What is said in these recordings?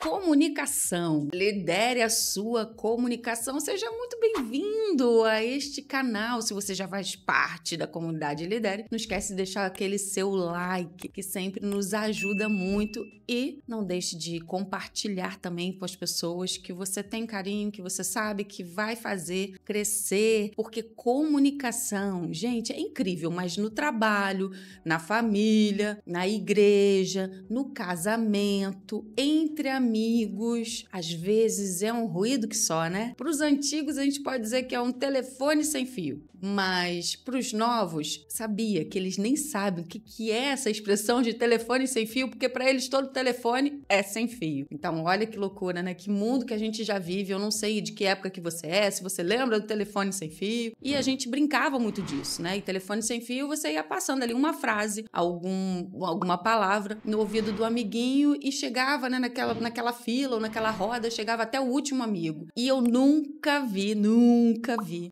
Comunicação. Lidere a sua comunicação. Seja muito bem-vindo a este canal. Se você já faz parte da comunidade Lidere, não esquece de deixar aquele seu like, que sempre nos ajuda muito. E não deixe de compartilhar também com as pessoas que você tem carinho, que você sabe que vai fazer crescer. Porque comunicação, gente, é incrível, mas no trabalho, na família, na igreja, no casamento, entre amigos, às vezes é um ruído que só, né? Para os antigos a gente pode dizer que é um telefone sem fio, mas para os novos, sabia que eles nem sabem o que é essa expressão de telefone sem fio, porque para eles todo telefone é sem fio. Então olha que loucura, né? Que mundo que a gente já vive. Eu não sei de que época que você é, se você lembra do telefone sem fio, e a gente brincava muito disso, né? E telefone sem fio, você ia passando ali uma frase, alguma palavra no ouvido do amiguinho e chegava, né, naquela fila ou naquela roda, chegava até o último amigo. E eu nunca vi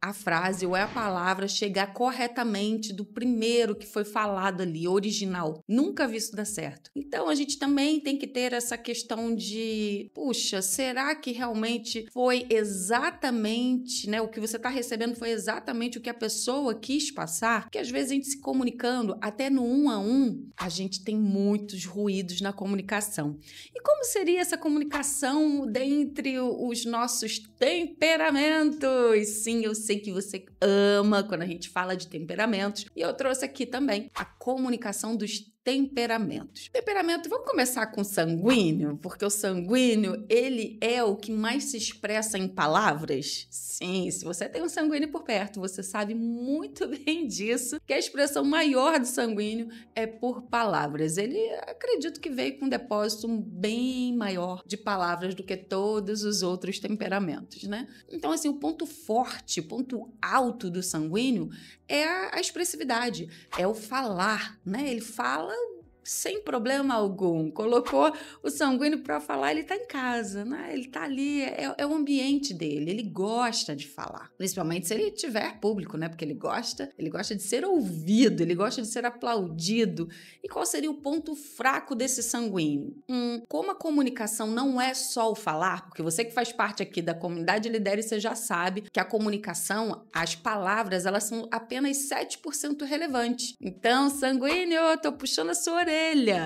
a frase ou a palavra chegar corretamente do primeiro que foi falado ali, original. Nunca vi isso dar certo. Então a gente também tem que ter essa questão de, puxa, será que realmente foi exatamente, né, o que você está recebendo foi exatamente o que a pessoa quis passar? Porque às vezes a gente se comunicando, até no 1 a 1, a gente tem muitos ruídos na comunicação. E como seria essa comunicação dentre os nossos temperamentos? Sim, eu sei que você ama quando a gente fala de temperamentos. E eu trouxe aqui também a comunicação dos temperamentos. Temperamento, vamos começar com o sanguíneo, porque o sanguíneo, ele é o que mais se expressa em palavras. Sim, se você tem um sanguíneo por perto, você sabe muito bem disso, que a expressão maior do sanguíneo é por palavras. Ele, acredito que veio com um depósito bem maior de palavras do que todos os outros temperamentos, né? Então, assim, o ponto forte, o ponto alto do sanguíneo é a expressividade, é o falar, né? Ele fala sem problema algum. Colocou o sanguíneo para falar, ele tá em casa, né? Ele tá ali, é o ambiente dele, ele gosta de falar. Principalmente se ele tiver público, né? Porque ele gosta de ser ouvido, ele gosta de ser aplaudido. E qual seria o ponto fraco desse sanguíneo? Como a comunicação não é só o falar, porque você que faz parte aqui da comunidade Lidere, você já sabe que a comunicação, as palavras, elas são apenas 7% relevantes. Então, sanguíneo, eu tô puxando a sua orelha.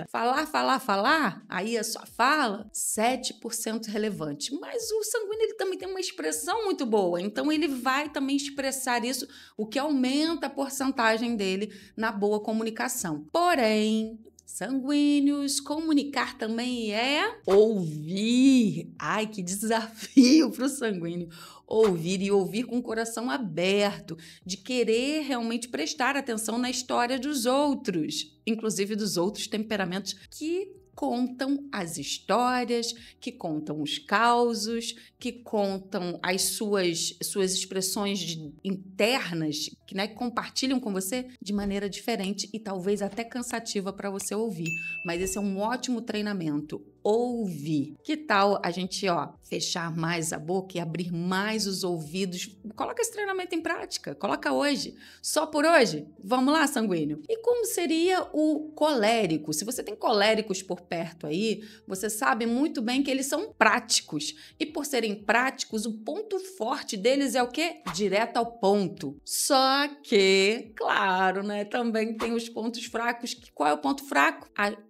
Falar, aí a sua fala, 7% relevante. Mas o sanguíneo, ele também tem uma expressão muito boa, então ele vai também expressar isso, o que aumenta a porcentagem dele na boa comunicação. Porém, sanguíneos, comunicar também é ouvir. Ai, que desafio para o sanguíneo. Ouvir e ouvir com o coração aberto, de querer realmente prestar atenção na história dos outros, inclusive dos outros temperamentos que contam as histórias, que contam os causos, que contam as suas expressões internas, que, né, compartilham com você de maneira diferente e talvez até cansativa para você ouvir. Mas esse é um ótimo treinamento. Ouvir. Que tal a gente, fechar mais a boca e abrir mais os ouvidos? Coloca esse treinamento em prática. Coloca hoje. Só por hoje? Vamos lá, sanguíneo. E como seria o colérico? Se você tem coléricos por perto aí, você sabe muito bem que eles são práticos. E por serem práticos, o ponto forte deles é o quê? Direto ao ponto. Só que, claro, né? Também tem os pontos fracos. Qual é o ponto fraco?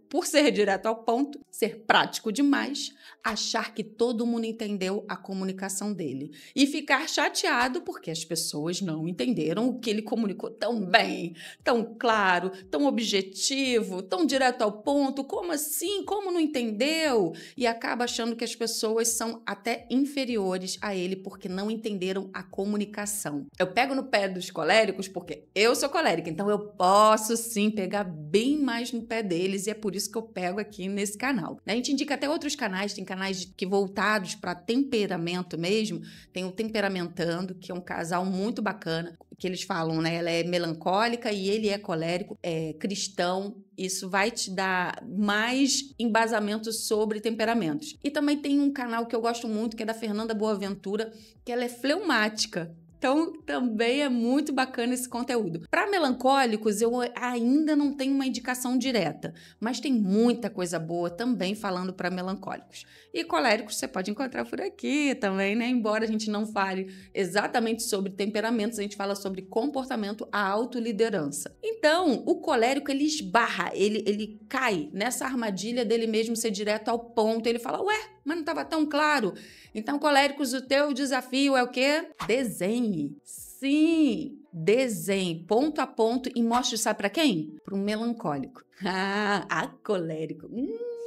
Por ser direto ao ponto, ser prático demais, achar que todo mundo entendeu a comunicação dele e ficar chateado porque as pessoas não entenderam o que ele comunicou tão bem, tão claro, tão objetivo, tão direto ao ponto. Como assim? Como não entendeu? E acaba achando que as pessoas são até inferiores a ele porque não entenderam a comunicação. Eu pego no pé dos coléricos porque eu sou colérica, então eu posso sim pegar bem mais no pé deles e é por isso que eu pego aqui nesse canal. A gente indica até outros canais, tem canais que voltados para temperamento mesmo, tem o Temperamentando, que é um casal muito bacana, que eles falam, né? Ela é melancólica e ele é colérico, é cristão. Isso vai te dar mais embasamento sobre temperamentos. E também tem um canal que eu gosto muito, que é da Fernanda Boaventura, que ela é fleumática. Então, também é muito bacana esse conteúdo. Para melancólicos, eu ainda não tenho uma indicação direta, mas tem muita coisa boa também falando para melancólicos. E coléricos você pode encontrar por aqui também, né? Embora a gente não fale exatamente sobre temperamentos, a gente fala sobre comportamento, a autoliderança. Então, o colérico, ele esbarra, ele cai nessa armadilha dele mesmo ser direto ao ponto. Ele fala, ué, mas não estava tão claro. Então, coléricos, o teu desafio é o quê? Desenhe. Sim, desenhe ponto a ponto e mostre, sabe para quem? Para um melancólico. A colérico.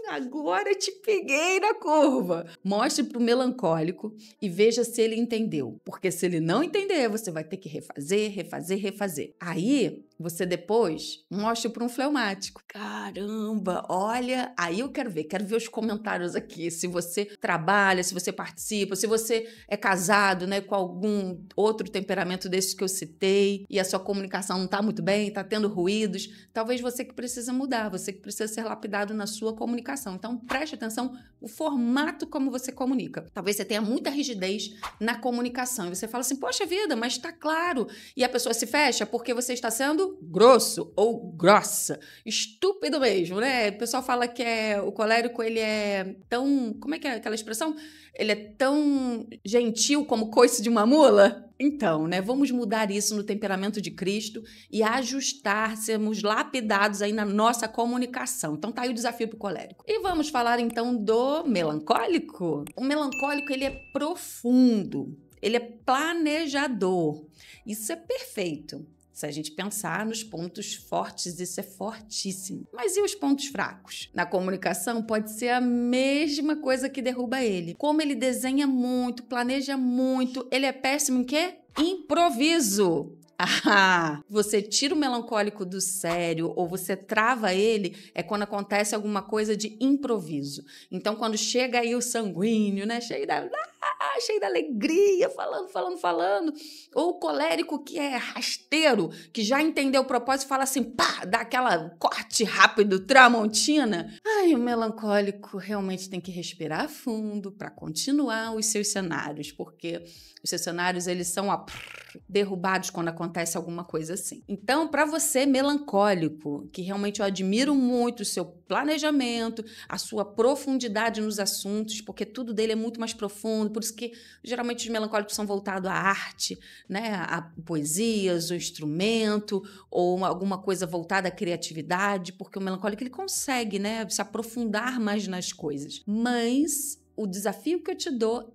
Agora te peguei na curva. Mostre para o melancólico e veja se ele entendeu. Porque se ele não entender, você vai ter que refazer. Aí, você depois mostre para um fleumático. Caramba, olha, aí eu quero ver os comentários aqui. Se você trabalha, se você participa, se você é casado, né, com algum outro temperamento desses que eu citei e a sua comunicação não está muito bem, está tendo ruídos, talvez você que precisa mudar, você que precisa ser lapidado na sua comunicação. Então, preste atenção no formato como você comunica. Talvez você tenha muita rigidez na comunicação. E você fala assim, poxa vida, mas está claro. E a pessoa se fecha porque você está sendo grosso ou grossa. Estúpido mesmo, né? O pessoal fala que o colérico, ele é tão... Como é que é aquela expressão? Ele é tão gentil como coice de uma mula? Então, né, vamos mudar isso no temperamento de Cristo e ajustar, sermos lapidados aí na nossa comunicação. Então, tá aí o desafio pro colérico. E vamos falar, então, do melancólico. O melancólico, ele é profundo, ele é planejador. Isso é perfeito. Se a gente pensar nos pontos fortes, isso é fortíssimo. Mas e os pontos fracos? Na comunicação pode ser a mesma coisa que derruba ele. Como ele desenha muito, planeja muito, ele é péssimo em quê? Improviso. Você tira o melancólico do sério ou você trava ele é quando acontece alguma coisa de improviso. Então, quando chega aí o sanguíneo, né? Cheio da alegria, falando. Ou o colérico que é rasteiro, que já entendeu o propósito e fala assim, pá, dá aquela corte rápido, tramontina. O melancólico realmente tem que respirar fundo para continuar os seus cenários, porque os seus cenários, eles são derrubados quando acontece alguma coisa assim. Então, para você, melancólico, que realmente eu admiro muito o seu planejamento, a sua profundidade nos assuntos, porque tudo dele é muito mais profundo, por isso que geralmente os melancólicos são voltados à arte, né? A poesias, o instrumento, ou alguma coisa voltada à criatividade, porque o melancólico ele consegue, né, se aprofundar mais nas coisas. Mas o desafio que eu te dou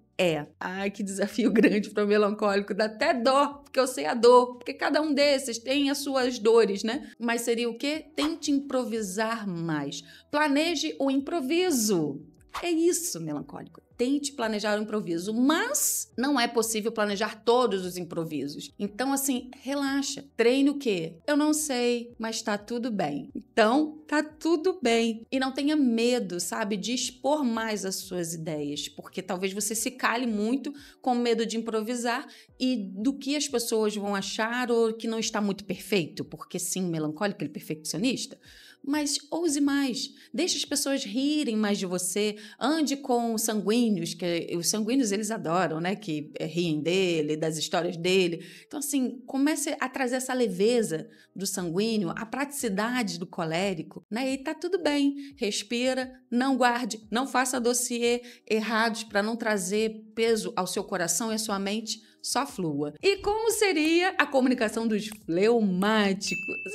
que desafio grande para o melancólico, dá até dó, porque eu sei a dor, porque cada um desses tem as suas dores, né? Mas seria o quê? Tente improvisar mais. Planeje o improviso. É isso, melancólico. Tente planejar o improviso, mas não é possível planejar todos os improvisos. Então, assim, relaxa. Treine o quê? Eu não sei, mas tá tudo bem. Então, tá tudo bem. E não tenha medo, sabe, de expor mais as suas ideias, porque talvez você se cale muito com medo de improvisar e do que as pessoas vão achar ou que não está muito perfeito, porque sim, melancólico, ele é perfeccionista. Mas ouse mais, deixe as pessoas rirem mais de você, ande com sanguíneos, que os sanguíneos eles adoram, né, que riem dele, das histórias dele. Então, assim, comece a trazer essa leveza do sanguíneo, a praticidade do colérico, né, e tá tudo bem. Respira, não guarde, não faça dossiê errados para não trazer peso ao seu coração e à sua mente, só flua. E como seria a comunicação dos fleumáticos?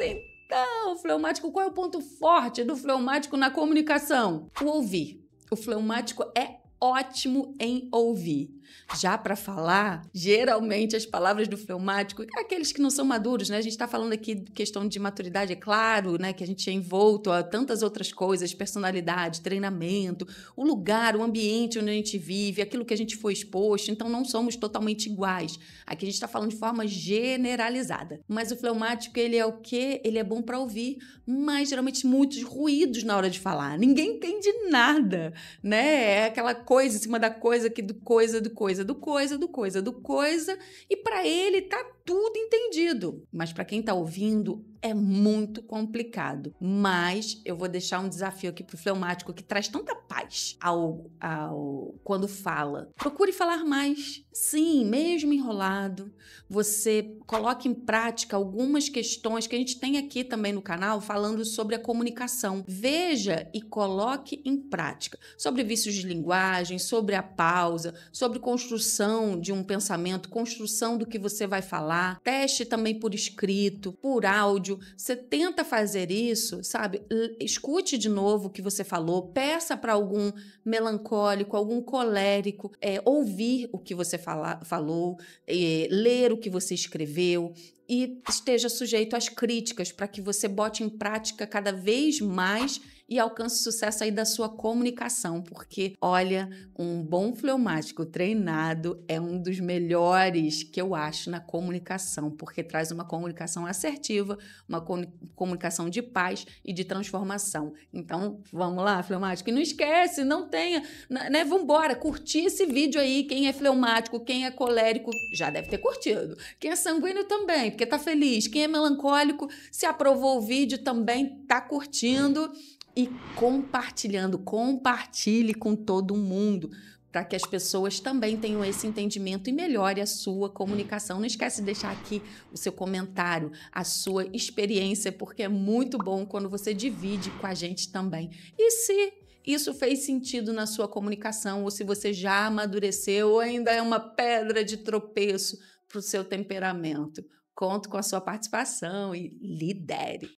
Então, o fleumático, qual é o ponto forte do fleumático na comunicação? O ouvir. O fleumático é ótimo em ouvir. Já para falar, geralmente as palavras do fleumático, aqueles que não são maduros, né? A gente está falando aqui de questão de maturidade, é claro, né? Que a gente é envolto a tantas outras coisas, personalidade, treinamento, o lugar, o ambiente onde a gente vive, aquilo que a gente foi exposto, então não somos totalmente iguais. Aqui a gente está falando de forma generalizada. Mas o fleumático, ele é o quê? Ele é bom para ouvir, mas geralmente muitos ruídos na hora de falar. Ninguém entende nada, né? É aquela coisa em cima da coisa, que do coisa, e para ele tá tudo entendido. Mas para quem tá ouvindo é muito complicado. Mas eu vou deixar um desafio aqui pro fleumático que traz tanta paz quando fala. Procure falar mais. Sim, mesmo enrolado, você coloque em prática algumas questões que a gente tem aqui também no canal falando sobre a comunicação. Veja e coloque em prática. Sobre vícios de linguagem, sobre a pausa, sobre construção de um pensamento, construção do que você vai falar. Teste também por escrito, por áudio. Você tenta fazer isso, sabe? Escute de novo o que você falou, peça para algum melancólico, algum colérico, ouvir o que você falou, ler o que você escreveu e esteja sujeito às críticas para que você bote em prática cada vez mais e alcance sucesso aí da sua comunicação, porque, olha, um bom fleumático treinado é um dos melhores que eu acho na comunicação, porque traz uma comunicação assertiva, uma comunicação de paz e de transformação. Então, vamos lá, fleumático, e não esquece, não tenha, né, vambora, curtir esse vídeo aí, quem é fleumático, quem é colérico, já deve ter curtido, quem é sanguíneo também, porque tá feliz, quem é melancólico, se aprovou o vídeo também tá curtindo, e compartilhando, compartilhe com todo mundo, para que as pessoas também tenham esse entendimento e melhore a sua comunicação. Não esquece de deixar aqui o seu comentário, a sua experiência, porque é muito bom quando você divide com a gente também. E se isso fez sentido na sua comunicação, ou se você já amadureceu, ou ainda é uma pedra de tropeço para o seu temperamento. Conto com a sua participação e lidere.